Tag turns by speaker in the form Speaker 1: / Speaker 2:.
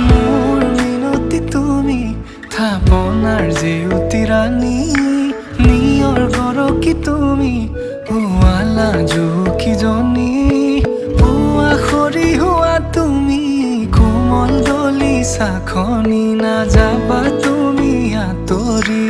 Speaker 1: মোৰ মিনতি তুমি থাপনাৰ জেউতি ৰাণী নিয়ৰ গৰকি তুমি পুৱালা জুকিজনী পুৱা খৰি হোৱা তুমি কোমল দলি চাখনি নাযাবা তুমি আঁতৰি